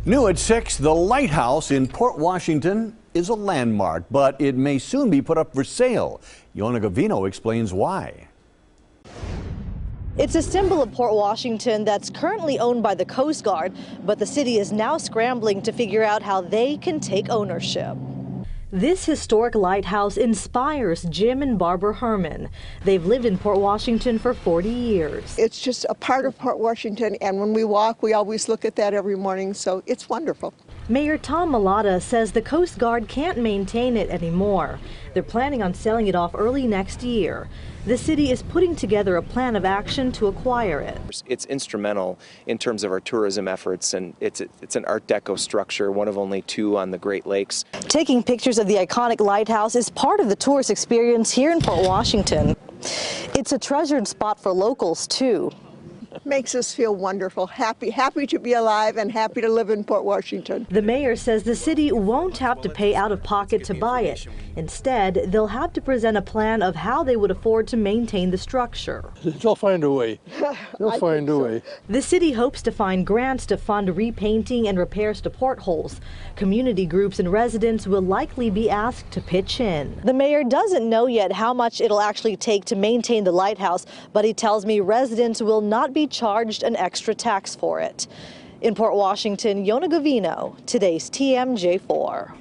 New at 6, the Lighthouse in Port Washington is a landmark, but it may soon be put up for sale. Yona Gavino explains why. It's a symbol of Port Washington that's currently owned by the Coast Guard, but the city is now scrambling to figure out how they can take ownership. This historic lighthouse inspires Jim and Barbara Herman. They've lived in Port Washington for 40 years. It's just a part of Port Washington, and when we walk, we always look at that every morning, so it's wonderful. Mayor Tom Malata says the Coast Guard can't maintain it anymore. They're planning on selling it off early next year. The city is putting together a plan of action to acquire it. It's instrumental in terms of our tourism efforts, and it's an Art Deco structure, one of only 2 on the Great Lakes. Taking pictures of the iconic lighthouse is part of the tourist experience here in Port Washington. It's a treasured spot for locals, too. Makes us feel wonderful, happy to be alive and happy to live in Port Washington. The mayor says the city won't have to pay out of pocket to buy it. Instead, they'll have to present a plan of how they would afford to maintain the structure. They'll find a way. They'll find a way. The city hopes to find grants to fund repainting and repairs to portholes. Community groups and residents will likely be asked to pitch in. The mayor doesn't know yet how much it'll actually take to maintain the lighthouse, but he tells me residents will not be charged an extra tax for it. In Port Washington, Yona Gavino, today's TMJ4.